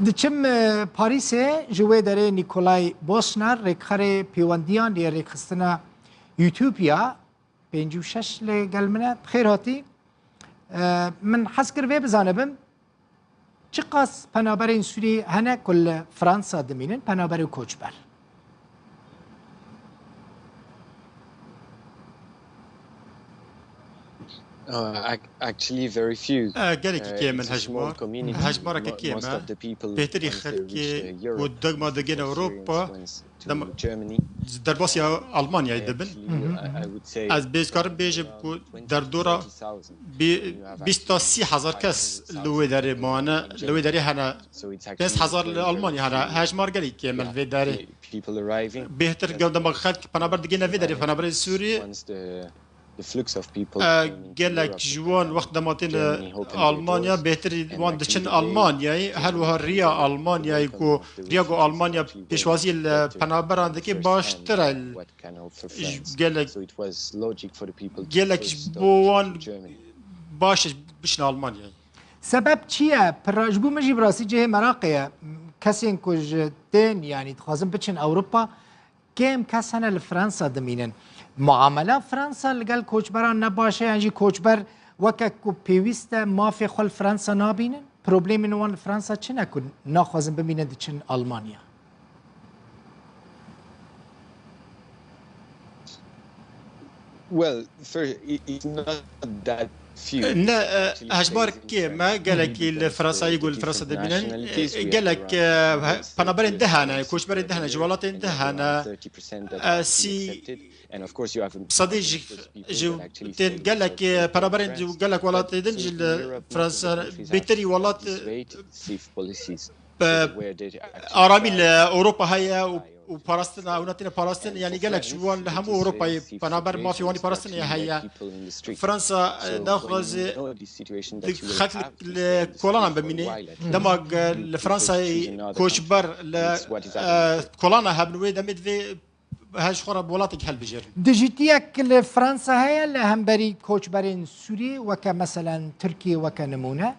دچم پاریس جوی داره نیکولای بوسنر رکخره پیوندیان دی رکخستنا یوتوبیا 56 لگل منه بخیر هاتی من حس کر وی بزانبم چه قاس پنابرین سوری هنه کل فرانسا دمینن پنابر کوچبر Actually, very few. gelekî kêm in hejmareke kêm e bêhterî xelkê û degma digên Ewropa derbasîya Almanyayê dibin. Ez bêz karim bêjim ku derdora 20,000 kes li wê derê mane, li wê derê hene 5,000 li Almanya hene hejmar gelekî kêm in vê derê. Bêhtir gewdema xelk penaber digîne vê derê penaberê Sûriyê gelek جوان وقت دماتین آلمانیا بهتری وان دچن آلمانیایی هر وها ریا آلمانیایی کو ریا کو آلمانیا پیشوازی پنابران دکی باشتر gelek بوان باش بشن آلمانیایی سبب چیه؟ پراجبو مجی براسی جه مراقیه کسین کج دین یعنی تخوازم بچن اوروپا کم کس هنه لفرانسا دمینن معامله فرانسا لگل کوچبران نباشه یعنی کوچبر وکه کو پیوسته مافی خل فرانسا نابینن پروبلیم نوان فرانسا چه نکن نخوازم ببینن چن آلمانیا Well, first, it's not that few. نه هجبار که ما گلک الفرنسایی گول فرنسا دبینن گلک پنابرین دهانه کوچبرین دهانه جوالاتین دهانه سی صديق جو تين قال لك برابرين جو قال لك ولات دنج فرنسا بيتري ولات آرامي اوروبا هي وبارستنا او نتينا باراستن يعني قال لك جوان هم اوروبا بنابر ما في واني باراستن هي فرنسا ناخذ خلق كولانا بميني دماغ لفرنسا كوشبر كولانا هبنوي دمد في هاش خراب ولاتك هل بجر دجيتيك لفرنسا هي لهم بري كوچبرين سوري وكمثلا تركيا وكنمونه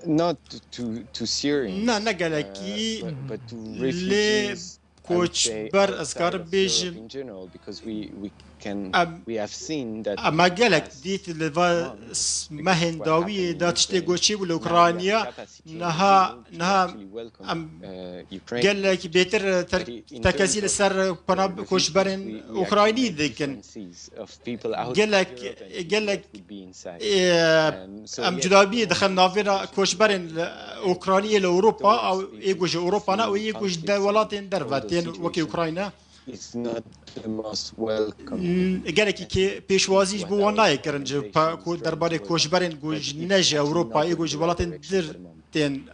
not to Syrians but to refugees كوچبر اسكار بيج in general because we have seen that اما قالك ديت لفا مهن داوية دا تشتي قوشي بالأوكرانيا نها قالك بيتر تكازيل سر كوشبرين أوكراني ذيكن قالك ام جدابية دخل نافيرا كوشبرين أوكرانية لأوروبا أو يجوج أوروبا أو يجوج دولاتين درفتين وكي أوكرانيا It's not the most welcome. قالك كي بيشوازيش بو ناي كرنج كو درباري كوشبرين جوج نجا اوروبا يجوج ولاتن درتين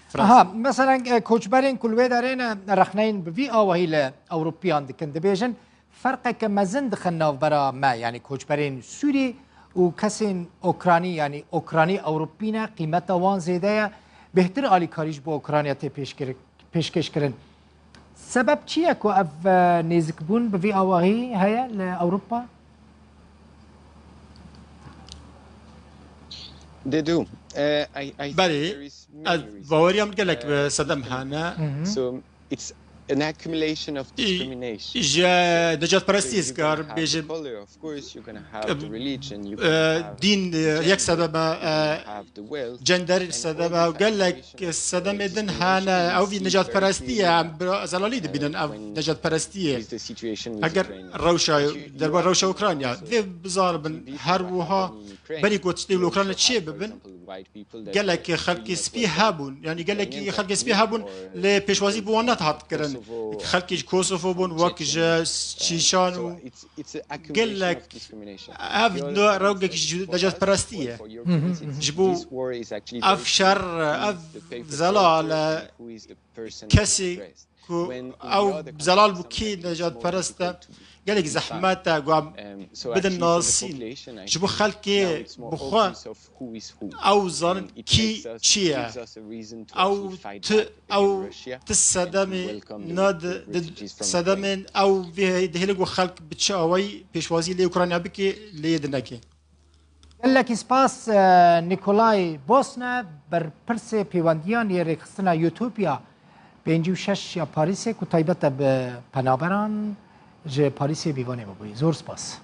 فرنسا مثلا كوشبرين كل ويدارين رخنين بفي او هي اوروبيان دكن دبيجن فرق كمزن دخلنا برا ما يعني كوشبرين سوري وكسين اوكراني يعني اوكراني اوروبينا قيمتها وان زياده بهتر الي كاريج بو اوكرانيا تي پیشکش کرن سبب چیه که اف نزدیک بون به وی آواهی هیا لأوروپا؟ They do. بله باوریم گلک به صدم هانا. So it's an accumulation of discrimination. جا دجات پرستیز کار بیش. Of course you're gonna have the religion. دین یک سبب جندر سبب و گلک سدم دن هانا او وی نجات پرستیه زلالی دبینن او نجات پرستیه. اگر روشا دربار روشا اوکراینیا و بزار بن هر وها بری گوشتی اوکراینیا چه ببین؟ گلک خلق سپی هابون یعنی گلک خلق سپی هابون ل پیشوازی بوانات هات کرن خلق کوسوفو بون وک چیشان گلک اف روگک نجات پرستیه جبو اف شر اف زلال کسی او زلال بوكي نجات برستا قالك زحمات قام بدن ناصين جبو خلقي بخوا او زان كي تشيا او تصدمي ناد صدمن او في دهلق خلق بتشاوي بيشوازي لاوكرانيا بكي ليدنكي قال لك سپاس نیکولای بوسنه بر پرس پیوندیان یریخستنا یوتوپیا 56 یا پاریس کو تایبت به پنابران ج پاریس بیوانه بوی زور سپاس